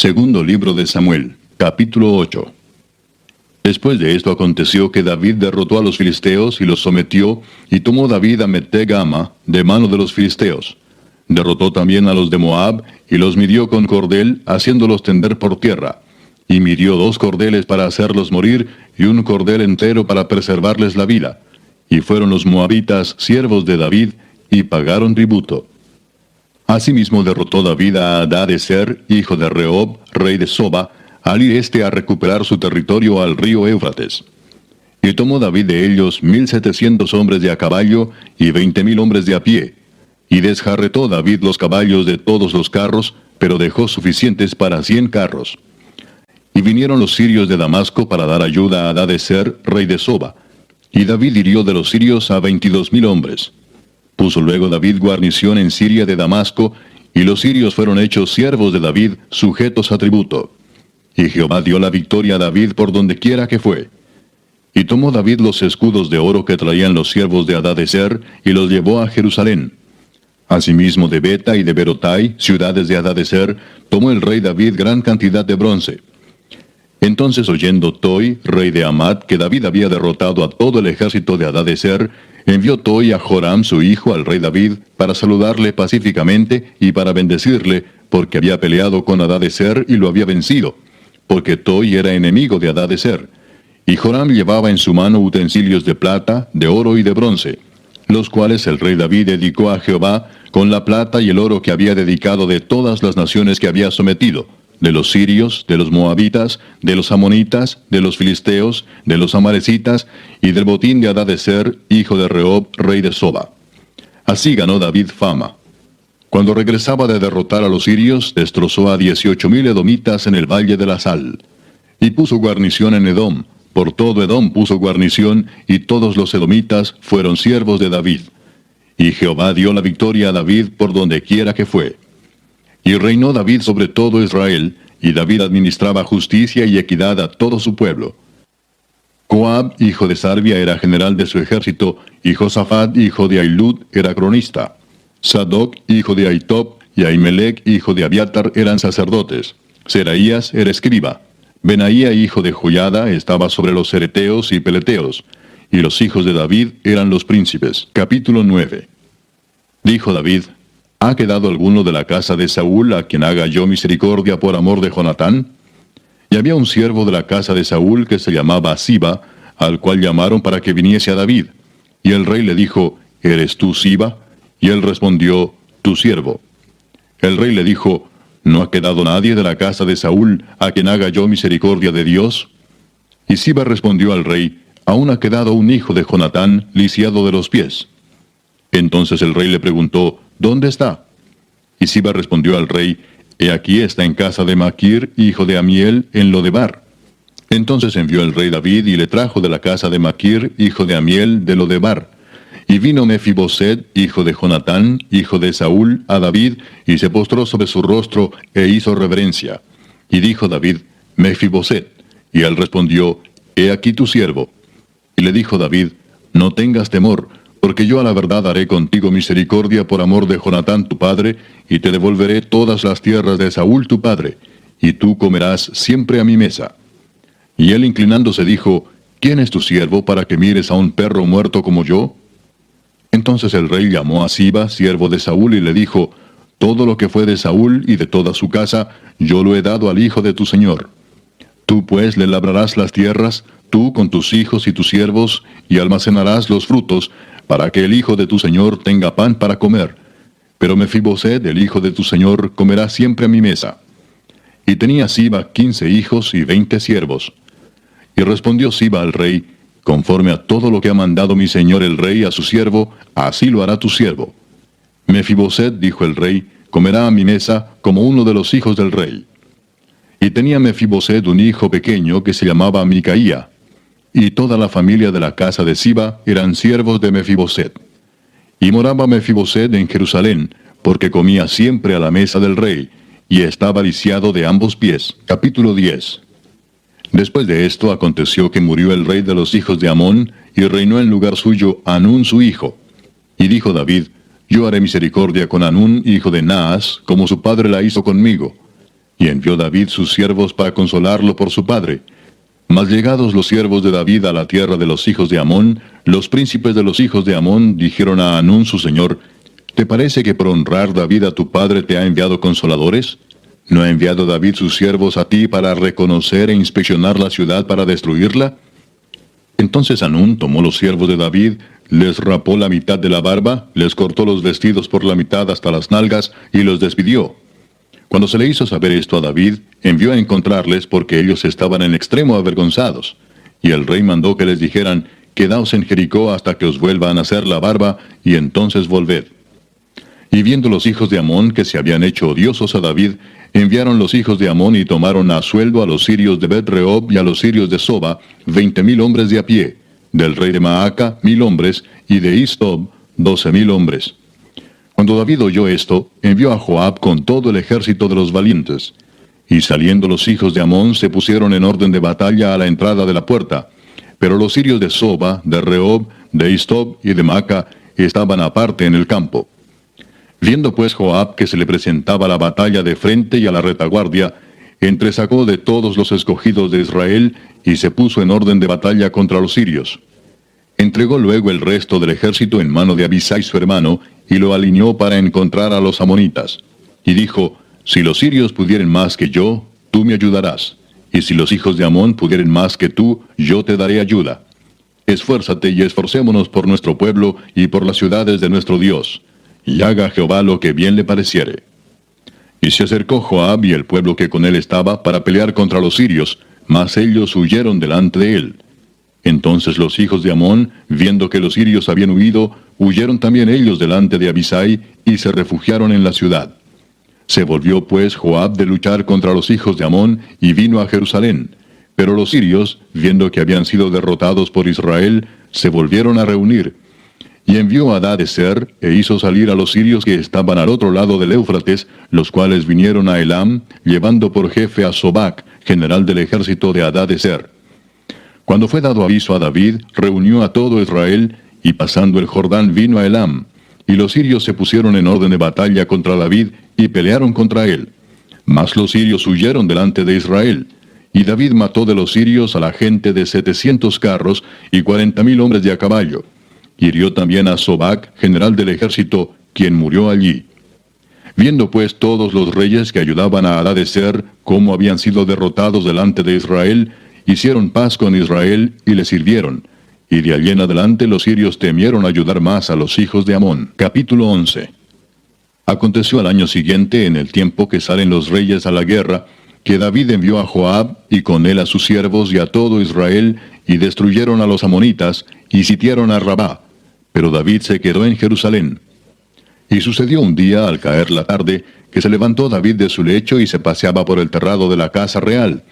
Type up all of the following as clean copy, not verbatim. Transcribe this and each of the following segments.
Segundo libro de Samuel, capítulo 8. Después de esto aconteció que David derrotó a los filisteos y los sometió, y tomó David a Meteg-ama de mano de los filisteos. Derrotó también a los de Moab, y los midió con cordel, haciéndolos tender por tierra. Y midió 2 cordeles para hacerlos morir, y un cordel entero para preservarles la vida. Y fueron los moabitas siervos de David, y pagaron tributo. Asimismo derrotó David a Hadadezer, hijo de Rehob, rey de Soba, al ir a recuperar su territorio al río Éufrates. Y tomó David de ellos 1,700 hombres de a caballo y 20,000 hombres de a pie. Y desjarretó David los caballos de todos los carros, pero dejó suficientes para 100 carros. Y vinieron los sirios de Damasco para dar ayuda a Hadadezer, rey de Soba. Y David hirió de los sirios a 22,000 hombres. Puso luego David guarnición en Siria de Damasco, y los sirios fueron hechos siervos de David, sujetos a tributo. Y Jehová dio la victoria a David por donde quiera que fue. Y tomó David los escudos de oro que traían los siervos de Hadadezer, y los llevó a Jerusalén. Asimismo de Beta y de Berotai, ciudades de Hadadezer, tomó el rey David gran cantidad de bronce. Entonces oyendo Toi, rey de Hamat, que David había derrotado a todo el ejército de Hadadezer, envió Toi a Joram su hijo al rey David, para saludarle pacíficamente y para bendecirle, porque había peleado con Hadadezer y lo había vencido, porque Toi era enemigo de Hadadezer. Y Joram llevaba en su mano utensilios de plata, de oro y de bronce, los cuales el rey David dedicó a Jehová, con la plata y el oro que había dedicado de todas las naciones que había sometido, de los sirios, de los moabitas, de los amonitas, de los filisteos, de los amalecitas, y del botín de Hadadezer, hijo de Rehob, rey de Soba. Así ganó David fama. Cuando regresaba de derrotar a los sirios, destrozó a 18,000 edomitas en el valle de la Sal. Y puso guarnición en Edom, por todo Edom puso guarnición, y todos los edomitas fueron siervos de David. Y Jehová dio la victoria a David por donde quiera que fue. Y reinó David sobre todo Israel, y David administraba justicia y equidad a todo su pueblo. Joab, hijo de Sarvia, era general de su ejército, y Josafat, hijo de Ahilud, era cronista. Sadoc, hijo de Ahitob, y Ahimelech, hijo de Abiatar, eran sacerdotes. Seraías era escriba. Benaía, hijo de Joiada, estaba sobre los cereteos y peleteos. Y los hijos de David eran los príncipes. Capítulo 9. Dijo David: ¿Ha quedado alguno de la casa de Saúl a quien haga yo misericordia por amor de Jonatán? Y había un siervo de la casa de Saúl que se llamaba Siba, al cual llamaron para que viniese a David. Y el rey le dijo: ¿Eres tú Siba? Y él respondió: tu siervo. El rey le dijo: ¿No ha quedado nadie de la casa de Saúl a quien haga yo misericordia de Dios? Y Siba respondió al rey: aún ha quedado un hijo de Jonatán, lisiado de los pies. Entonces el rey le preguntó: ¿dónde está? Y Siba respondió al rey: he aquí está en casa de Maquir, hijo de Amiel, en Lodebar. Entonces envió el rey David y le trajo de la casa de Maquir, hijo de Amiel, de Lodebar. Y vino Mefiboset, hijo de Jonatán, hijo de Saúl, a David, y se postró sobre su rostro, e hizo reverencia. Y dijo David: Mefiboset. Y él respondió: he aquí tu siervo. Y le dijo David: no tengas temor, porque yo a la verdad haré contigo misericordia por amor de Jonatán tu padre, y te devolveré todas las tierras de Saúl tu padre, y tú comerás siempre a mi mesa. Y él inclinándose dijo: ¿quién es tu siervo para que mires a un perro muerto como yo? Entonces el rey llamó a Siba, siervo de Saúl, y le dijo: todo lo que fue de Saúl y de toda su casa, yo lo he dado al hijo de tu señor. Tú pues le labrarás las tierras, tú con tus hijos y tus siervos, y almacenarás los frutos, para que el hijo de tu señor tenga pan para comer. Pero Mefiboset, el hijo de tu señor, comerá siempre a mi mesa. Y tenía Siba 15 hijos y 20 siervos. Y respondió Siba al rey: conforme a todo lo que ha mandado mi señor el rey a su siervo, así lo hará tu siervo. Mefiboset, dijo el rey, comerá a mi mesa como uno de los hijos del rey. Y tenía Mefiboset un hijo pequeño que se llamaba Micaía. Y toda la familia de la casa de Siba eran siervos de Mefiboset. Y moraba Mefiboset en Jerusalén, porque comía siempre a la mesa del rey, y estaba lisiado de ambos pies. Capítulo 10. Después de esto aconteció que murió el rey de los hijos de Amón, y reinó en lugar suyo Hanún su hijo. Y dijo David: yo haré misericordia con Hanún hijo de Naas, como su padre la hizo conmigo. Y envió David sus siervos para consolarlo por su padre. Mas llegados los siervos de David a la tierra de los hijos de Amón, los príncipes de los hijos de Amón dijeron a Hanún su señor: ¿Te parece que por honrar David a tu padre te ha enviado consoladores? ¿No ha enviado David sus siervos a ti para reconocer e inspeccionar la ciudad para destruirla? Entonces Hanún tomó los siervos de David, les rapó la mitad de la barba, les cortó los vestidos por la mitad hasta las nalgas y los despidió. Cuando se le hizo saber esto a David, envió a encontrarles porque ellos estaban en extremo avergonzados. Y el rey mandó que les dijeran: Quedaos en Jericó hasta que os vuelva a nacer la barba, y entonces volved. Y viendo los hijos de Amón que se habían hecho odiosos a David, enviaron los hijos de Amón y tomaron a sueldo a los sirios de Bet-rehob y a los sirios de Soba, 20,000 hombres de a pie, del rey de Maaca 1,000 hombres, y de Istob 12,000 hombres. Cuando David oyó esto, envió a Joab con todo el ejército de los valientes. Y saliendo los hijos de Amón se pusieron en orden de batalla a la entrada de la puerta. Pero los sirios de Soba, de Rehob, de Istob y de Maaca estaban aparte en el campo. Viendo pues Joab que se le presentaba la batalla de frente y a la retaguardia, entresacó de todos los escogidos de Israel y se puso en orden de batalla contra los sirios. Entregó luego el resto del ejército en mano de Abisai su hermano, y lo alineó para encontrar a los amonitas. Y dijo: Si los sirios pudieren más que yo, tú me ayudarás. Y si los hijos de Amón pudieren más que tú, yo te daré ayuda. Esfuérzate y esforcémonos por nuestro pueblo y por las ciudades de nuestro Dios. Y haga Jehová lo que bien le pareciere. Y se acercó Joab y el pueblo que con él estaba para pelear contra los sirios, mas ellos huyeron delante de él. Entonces los hijos de Amón, viendo que los sirios habían huido, huyeron también ellos delante de Abisai, y se refugiaron en la ciudad. Se volvió pues Joab de luchar contra los hijos de Amón, y vino a Jerusalén. Pero los sirios, viendo que habían sido derrotados por Israel, se volvieron a reunir. Y envió a Hadadezer, e hizo salir a los sirios que estaban al otro lado del Éufrates, los cuales vinieron a Elam, llevando por jefe a Sobac, general del ejército de Hadadezer. Cuando fue dado aviso a David, reunió a todo Israel, y pasando el Jordán vino a Elam. Y los sirios se pusieron en orden de batalla contra David, y pelearon contra él. Mas los sirios huyeron delante de Israel. Y David mató de los sirios a la gente de 700 carros, y 40,000 hombres de a caballo. Hirió también a Sobac, general del ejército, quien murió allí. Viendo pues todos los reyes que ayudaban a Hadadezer cómo habían sido derrotados delante de Israel, hicieron paz con Israel y le sirvieron. Y de allí en adelante los sirios temieron ayudar más a los hijos de Amón. Capítulo 11. Aconteció al año siguiente, en el tiempo que salen los reyes a la guerra, que David envió a Joab, y con él a sus siervos y a todo Israel, y destruyeron a los amonitas, y sitiaron a Rabá. Pero David se quedó en Jerusalén. Y sucedió un día, al caer la tarde, que se levantó David de su lecho y se paseaba por el terrado de la casa real.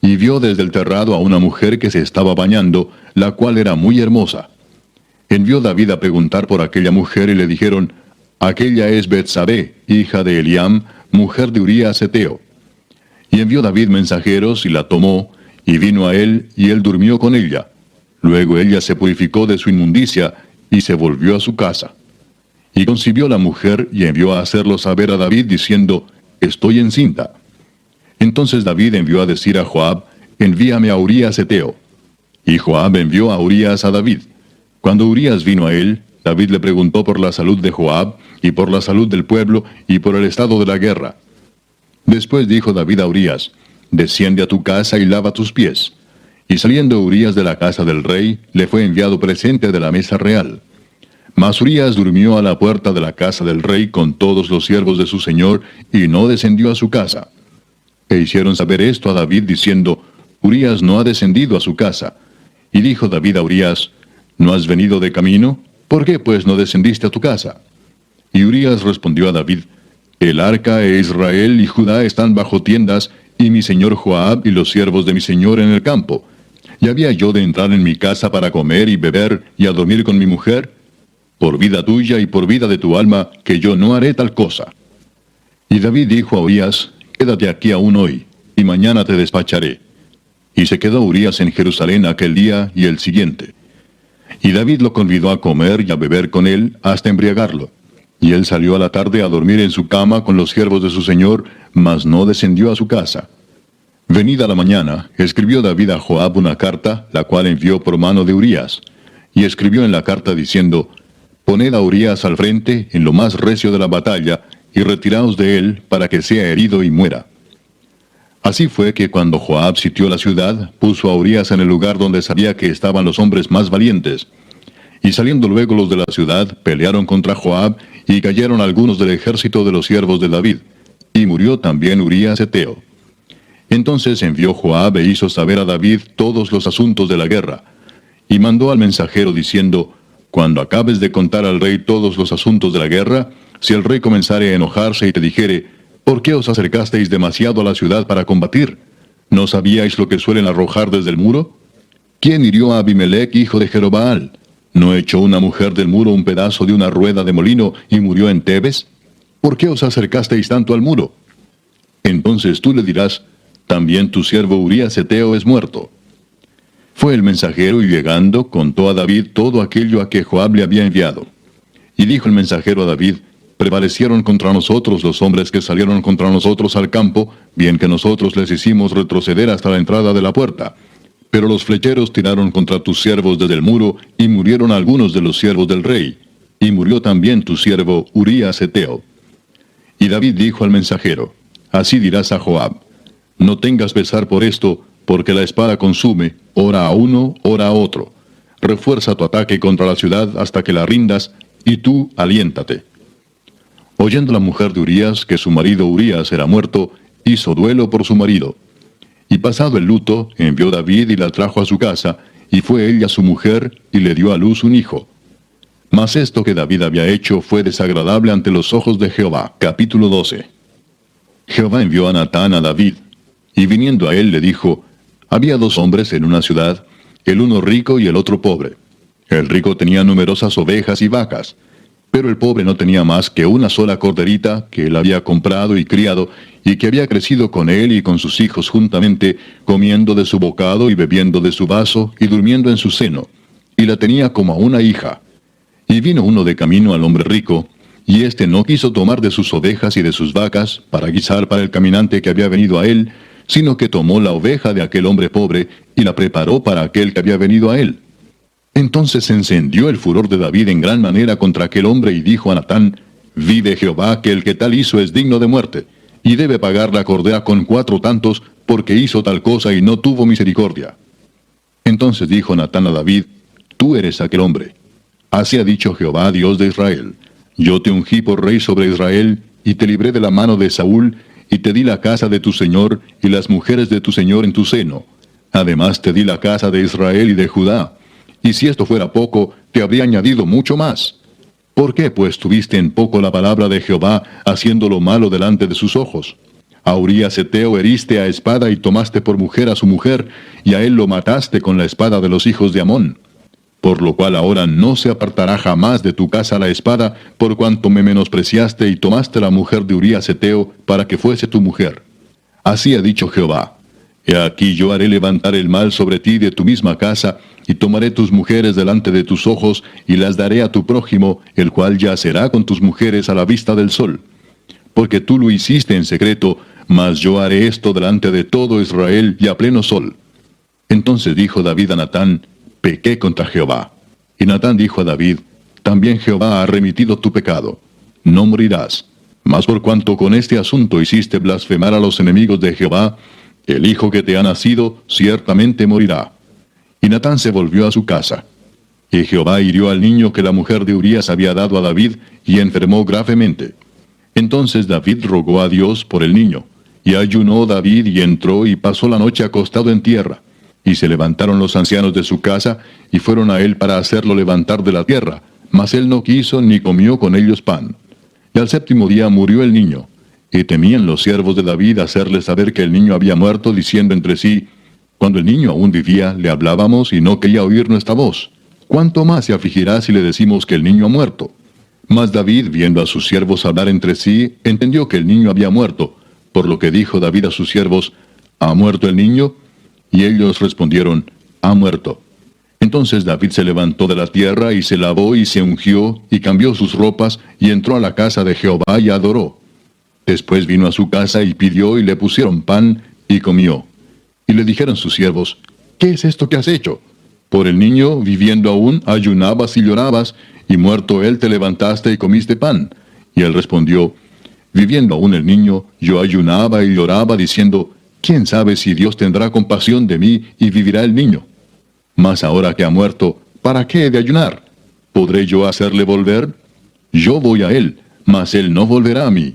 Y vio desde el terrado a una mujer que se estaba bañando, la cual era muy hermosa. Envió David a preguntar por aquella mujer, y le dijeron: Aquella es Betsabé, hija de Eliam, mujer de Urías Heteo. Y envió David mensajeros, y la tomó, y vino a él, y él durmió con ella. Luego ella se purificó de su inmundicia, y se volvió a su casa. Y concibió la mujer, y envió a hacerlo saber a David, diciendo: Estoy encinta. Entonces David envió a decir a Joab: Envíame a Urías Heteo. Y Joab envió a Urías a David. Cuando Urías vino a él, David le preguntó por la salud de Joab, y por la salud del pueblo, y por el estado de la guerra. Después dijo David a Urías: Desciende a tu casa y lava tus pies. Y saliendo Urías de la casa del rey, le fue enviado presente de la mesa real. Mas Urías durmió a la puerta de la casa del rey con todos los siervos de su señor, y no descendió a su casa. E hicieron saber esto a David, diciendo: Urías no ha descendido a su casa. Y dijo David a Urías: ¿No has venido de camino? ¿Por qué pues no descendiste a tu casa? Y Urías respondió a David: El arca e Israel y Judá están bajo tiendas, y mi señor Joab y los siervos de mi señor en el campo. ¿Y había yo de entrar en mi casa para comer y beber y a dormir con mi mujer? Por vida tuya y por vida de tu alma, que yo no haré tal cosa. Y David dijo a Urías: Quédate aquí aún hoy, y mañana te despacharé. Y se quedó Urías en Jerusalén aquel día y el siguiente. Y David lo convidó a comer y a beber con él hasta embriagarlo. Y él salió a la tarde a dormir en su cama con los siervos de su señor, mas no descendió a su casa. Venida la mañana, escribió David a Joab una carta, la cual envió por mano de Urías. Y escribió en la carta diciendo: Poned a Urías al frente en lo más recio de la batalla, y retiraos de él, para que sea herido y muera. Así fue que cuando Joab sitió la ciudad, puso a Urías en el lugar donde sabía que estaban los hombres más valientes. Y saliendo luego los de la ciudad, pelearon contra Joab, y cayeron algunos del ejército de los siervos de David. Y murió también Urías heteo. Entonces envió Joab e hizo saber a David todos los asuntos de la guerra. Y mandó al mensajero diciendo: Cuando acabes de contar al rey todos los asuntos de la guerra, si el rey comenzare a enojarse y te dijere: ¿Por qué os acercasteis demasiado a la ciudad para combatir? ¿No sabíais lo que suelen arrojar desde el muro? ¿Quién hirió a Abimelech, hijo de Jerobaal? ¿No echó una mujer del muro un pedazo de una rueda de molino y murió en Tebes? ¿Por qué os acercasteis tanto al muro? Entonces tú le dirás: También tu siervo Urías heteo es muerto. Fue el mensajero y llegando contó a David todo aquello a que Joab le había enviado. Y dijo el mensajero a David: Prevalecieron contra nosotros los hombres que salieron contra nosotros al campo, bien que nosotros les hicimos retroceder hasta la entrada de la puerta. Pero los flecheros tiraron contra tus siervos desde el muro, y murieron algunos de los siervos del rey. Y murió también tu siervo Urías heteo. Y David dijo al mensajero: Así dirás a Joab: No tengas pesar por esto, porque la espada consume, ora a uno, ora a otro. Refuerza tu ataque contra la ciudad hasta que la rindas, y tú aliéntate. Oyendo la mujer de Urías que su marido Urías era muerto, hizo duelo por su marido. Y pasado el luto, envió David y la trajo a su casa, y fue ella su mujer, y le dio a luz un hijo. Mas esto que David había hecho fue desagradable ante los ojos de Jehová. Capítulo 12. Jehová envió a Natán a David, y viniendo a él le dijo: Había dos hombres en una ciudad, el uno rico y el otro pobre. El rico tenía numerosas ovejas y vacas, pero el pobre no tenía más que una sola corderita que él había comprado y criado, y que había crecido con él y con sus hijos juntamente, comiendo de su bocado y bebiendo de su vaso y durmiendo en su seno, y la tenía como a una hija. Y vino uno de camino al hombre rico, y éste no quiso tomar de sus ovejas y de sus vacas para guisar para el caminante que había venido a él, sino que tomó la oveja de aquel hombre pobre y la preparó para aquel que había venido a él. Entonces se encendió el furor de David en gran manera contra aquel hombre y dijo a Natán: Vive Jehová, que el que tal hizo es digno de muerte, y debe pagar la cordera con 4 tantos, porque hizo tal cosa y no tuvo misericordia. Entonces dijo Natán a David: Tú eres aquel hombre. Así ha dicho Jehová, Dios de Israel: Yo te ungí por rey sobre Israel, y te libré de la mano de Saúl, y te di la casa de tu señor, y las mujeres de tu señor en tu seno. Además te di la casa de Israel y de Judá. Y si esto fuera poco, te habría añadido mucho más. ¿Por qué pues tuviste en poco la palabra de Jehová, haciendo lo malo delante de sus ojos? A Urías heteo heriste a espada y tomaste por mujer a su mujer, y a él lo mataste con la espada de los hijos de Amón. Por lo cual ahora no se apartará jamás de tu casa la espada, por cuanto me menospreciaste y tomaste la mujer de Urías heteo para que fuese tu mujer. Así ha dicho Jehová: He aquí yo haré levantar el mal sobre ti de tu misma casa, y tomaré tus mujeres delante de tus ojos, y las daré a tu prójimo, el cual yacerá con tus mujeres a la vista del sol. Porque tú lo hiciste en secreto, mas yo haré esto delante de todo Israel y a pleno sol. Entonces dijo David a Natán: Pequé contra Jehová. Y Natán dijo a David: También Jehová ha remitido tu pecado. No morirás. Mas por cuanto con este asunto hiciste blasfemar a los enemigos de Jehová, el hijo que te ha nacido ciertamente morirá. Y Natán se volvió a su casa. Y Jehová hirió al niño que la mujer de Urías había dado a David, y enfermó gravemente. Entonces David rogó a Dios por el niño. Y ayunó David y entró y pasó la noche acostado en tierra. Y se levantaron los ancianos de su casa, y fueron a él para hacerlo levantar de la tierra, mas él no quiso ni comió con ellos pan. Y al 7º día murió el niño. Y temían los siervos de David hacerle saber que el niño había muerto, diciendo entre sí: Cuando el niño aún vivía, le hablábamos y no quería oír nuestra voz. ¿Cuánto más se afligirá si le decimos que el niño ha muerto? Mas David, viendo a sus siervos hablar entre sí, entendió que el niño había muerto, por lo que dijo David a sus siervos: ¿Ha muerto el niño? Y ellos respondieron: Ha muerto. Entonces David se levantó de la tierra y se lavó y se ungió y cambió sus ropas y entró a la casa de Jehová y adoró. Después vino a su casa y pidió y le pusieron pan y comió. Y le dijeron sus siervos, ¿qué es esto que has hecho? Por el niño, viviendo aún, ayunabas y llorabas, y muerto él te levantaste y comiste pan. Y él respondió, viviendo aún el niño, yo ayunaba y lloraba, diciendo, ¿quién sabe si Dios tendrá compasión de mí y vivirá el niño? Mas ahora que ha muerto, ¿para qué he de ayunar? ¿Podré yo hacerle volver? Yo voy a él, mas él no volverá a mí.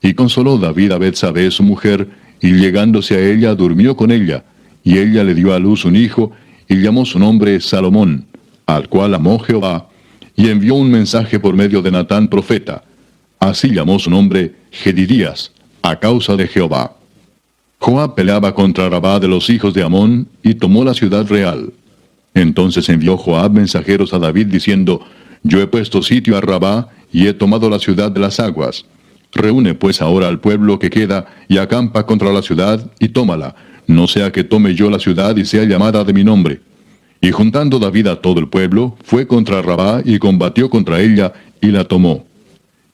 Y consoló David a Betsabé su mujer, y llegándose a ella durmió con ella, y ella le dio a luz un hijo, y llamó su nombre Salomón, al cual amó Jehová, y envió un mensaje por medio de Natán profeta. Así llamó su nombre Jedidías, a causa de Jehová. Joab peleaba contra Rabá de los hijos de Amón, y tomó la ciudad real. Entonces envió Joab mensajeros a David diciendo, yo he puesto sitio a Rabá, y he tomado la ciudad de las aguas. Reúne pues ahora al pueblo que queda, y acampa contra la ciudad, y tómala, no sea que tome yo la ciudad y sea llamada de mi nombre. Y juntando David a todo el pueblo, fue contra Rabá y combatió contra ella, y la tomó.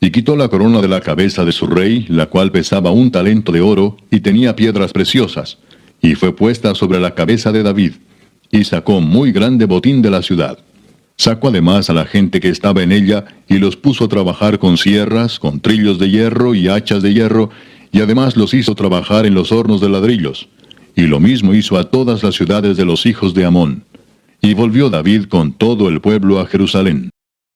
Y quitó la corona de la cabeza de su rey, la cual pesaba 1 talento de oro, y tenía piedras preciosas, y fue puesta sobre la cabeza de David, y sacó muy grande botín de la ciudad. Sacó además a la gente que estaba en ella, y los puso a trabajar con sierras, con trillos de hierro y hachas de hierro, y además los hizo trabajar en los hornos de ladrillos. Y lo mismo hizo a todas las ciudades de los hijos de Amón. Y volvió David con todo el pueblo a Jerusalén.